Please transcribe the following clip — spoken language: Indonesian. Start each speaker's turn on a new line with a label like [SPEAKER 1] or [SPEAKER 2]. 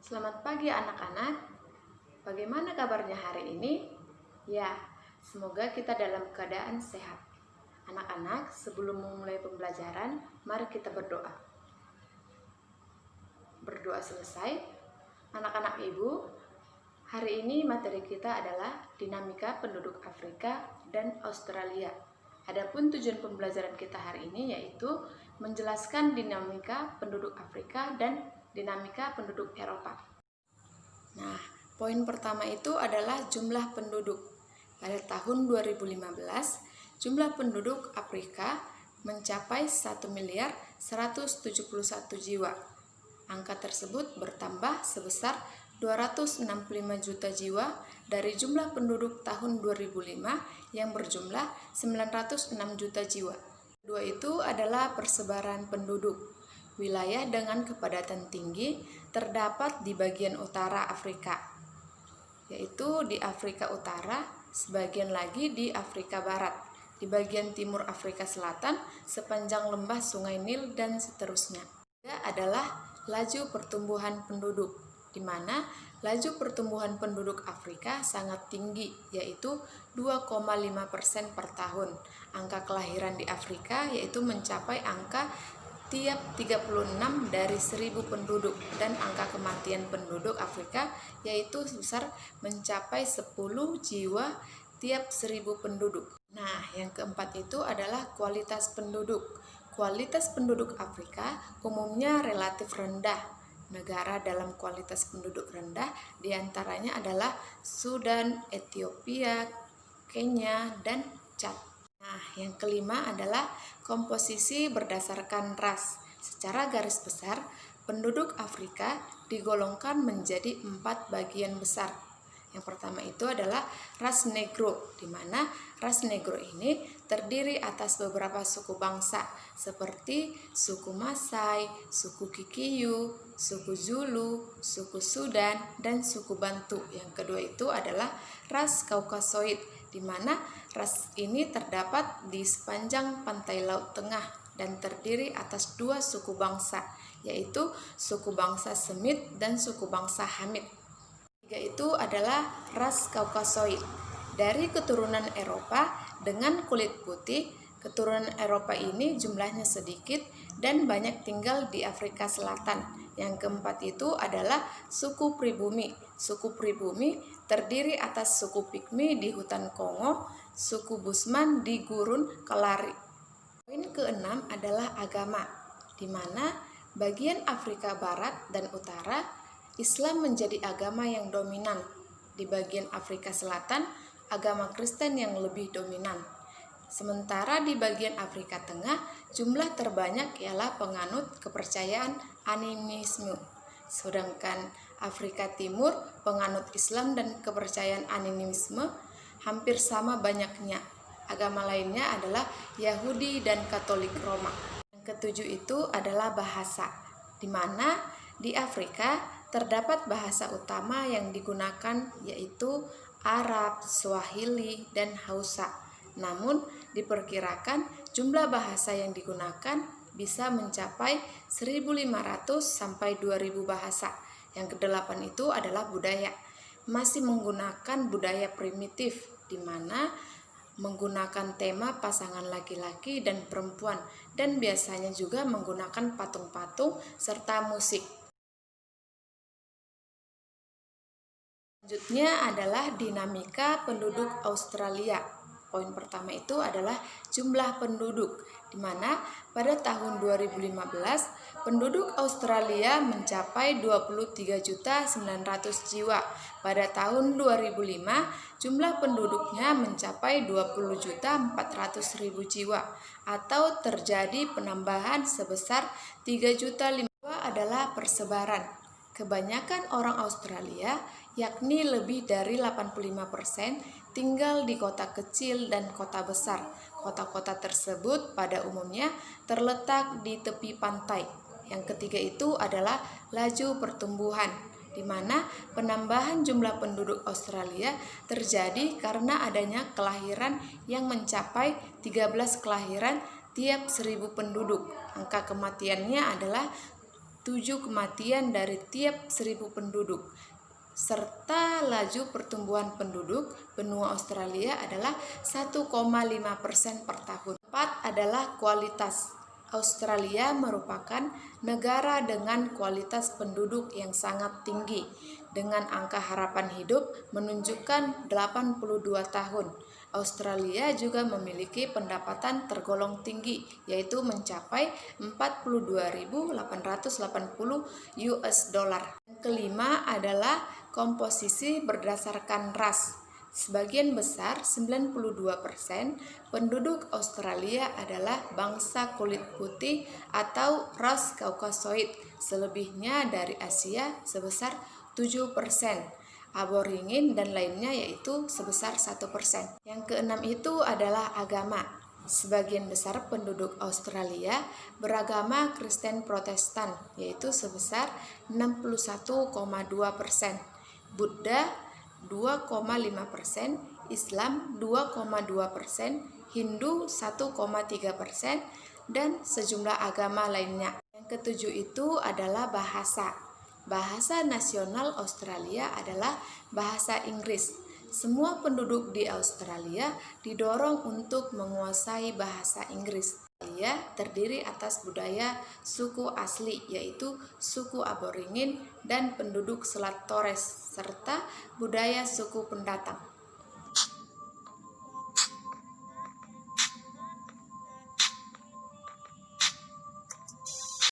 [SPEAKER 1] Selamat pagi anak-anak. Bagaimana kabarnya hari ini? Ya, semoga kita dalam keadaan sehat. Anak-anak, sebelum memulai pembelajaran, mari kita berdoa. Berdoa selesai. Anak-anak Ibu, hari ini materi kita adalah dinamika penduduk Afrika dan Australia. Adapun tujuan pembelajaran kita hari ini yaitu menjelaskan dinamika penduduk Afrika dan dinamika penduduk Eropa. Nah, poin pertama itu adalah jumlah penduduk. Pada tahun 2015, jumlah penduduk Afrika mencapai 1.171 jiwa. Angka tersebut bertambah sebesar 265 juta jiwa dari jumlah penduduk tahun 2005 yang berjumlah 906 juta jiwa. Kedua itu adalah persebaran penduduk. Wilayah dengan kepadatan tinggi terdapat di bagian utara Afrika, yaitu di Afrika Utara, sebagian lagi di Afrika Barat, di bagian timur Afrika Selatan, sepanjang lembah Sungai Nil, dan seterusnya. Ketiga adalah laju pertumbuhan penduduk, di mana laju pertumbuhan penduduk Afrika sangat tinggi, yaitu 2,5% per tahun. Angka kelahiran di Afrika yaitu mencapai angka tiap 36 dari 1.000 penduduk, dan angka kematian penduduk Afrika yaitu sebesar mencapai 10 jiwa tiap 1.000 penduduk. Nah, yang keempat itu adalah kualitas penduduk. Kualitas penduduk Afrika umumnya relatif rendah. Negara dalam kualitas penduduk rendah diantaranya adalah Sudan, Ethiopia, Kenya, dan Chad. Nah, yang kelima adalah komposisi berdasarkan ras. Secara garis besar, penduduk Afrika digolongkan menjadi 4 bagian besar. Yang pertama itu adalah ras Negro, di mana ras Negro ini terdiri atas beberapa suku bangsa seperti suku Masai, suku Kikuyu, suku Zulu, suku Sudan, dan suku Bantu. Yang kedua itu adalah ras Kaukasoid, di mana ras ini terdapat di sepanjang pantai Laut Tengah dan terdiri atas 2 suku bangsa, yaitu suku bangsa Semit dan suku bangsa Hamid. Ketiga itu adalah ras Kaukasoid. Dari keturunan Eropa dengan kulit putih, keturunan Eropa ini jumlahnya sedikit dan banyak tinggal di Afrika Selatan. Yang keempat itu adalah suku pribumi. Suku pribumi terdiri atas suku Pygmy di hutan Kongo, suku Busman di gurun Kalahari. Poin keenam adalah agama, di mana bagian Afrika Barat dan Utara Islam menjadi agama yang dominan. Di bagian Afrika Selatan, agama Kristen yang lebih dominan. Sementara di bagian Afrika Tengah, jumlah terbanyak ialah penganut kepercayaan animisme. Sedangkan Afrika Timur, penganut Islam dan kepercayaan animisme hampir sama banyaknya. Agama lainnya adalah Yahudi dan Katolik Roma. Yang ketujuh itu adalah bahasa, di mana di Afrika terdapat bahasa utama yang digunakan yaitu Arab, Swahili, dan Hausa. Namun, diperkirakan jumlah bahasa yang digunakan bisa mencapai 1.500 sampai 2.000 bahasa. Yang kedelapan itu adalah budaya. Masih menggunakan budaya primitif, di mana menggunakan tema pasangan laki-laki dan perempuan, dan biasanya juga menggunakan patung-patung serta musik. Selanjutnya adalah dinamika penduduk Australia. Poin pertama itu adalah jumlah penduduk, di mana pada tahun 2015 penduduk Australia mencapai 23.900 jiwa. Pada tahun 2005 jumlah penduduknya mencapai 20.400.000 jiwa, atau terjadi penambahan sebesar 3.500.000. Adalah persebaran. Kebanyakan orang Australia, yakni lebih dari 85%, tinggal di kota kecil dan kota besar. Kota-kota tersebut pada umumnya terletak di tepi pantai. Yang ketiga itu adalah laju pertumbuhan, di mana penambahan jumlah penduduk Australia terjadi karena adanya kelahiran yang mencapai 13 kelahiran tiap 1.000 penduduk. Angka kematiannya adalah 7 kematian dari tiap 1000 penduduk, serta laju pertumbuhan penduduk benua Australia adalah 1,5% per tahun. 4 adalah kualitas. Australia merupakan negara dengan kualitas penduduk yang sangat tinggi, dengan angka harapan hidup menunjukkan 82 tahun. Australia juga memiliki pendapatan tergolong tinggi, yaitu mencapai 42.880 US dollar. Kelima adalah komposisi berdasarkan ras. Sebagian besar, 92% penduduk Australia adalah bangsa kulit putih atau ras Kaukasoid, selebihnya dari Asia sebesar 7%, aborigin dan lainnya yaitu sebesar 1%. Yang keenam itu adalah agama. Sebagian besar penduduk Australia beragama Kristen Protestan, yaitu sebesar 61,2%, Buddha 2,5%, Islam 2,2%, Hindu 1,3%, dan sejumlah agama lainnya. Yang ketujuh itu adalah bahasa. Bahasa nasional Australia adalah bahasa Inggris. Semua penduduk di Australia didorong untuk menguasai bahasa Inggris. Australia terdiri atas budaya suku asli, yaitu suku aborigin dan penduduk Selat Torres, serta budaya suku pendatang.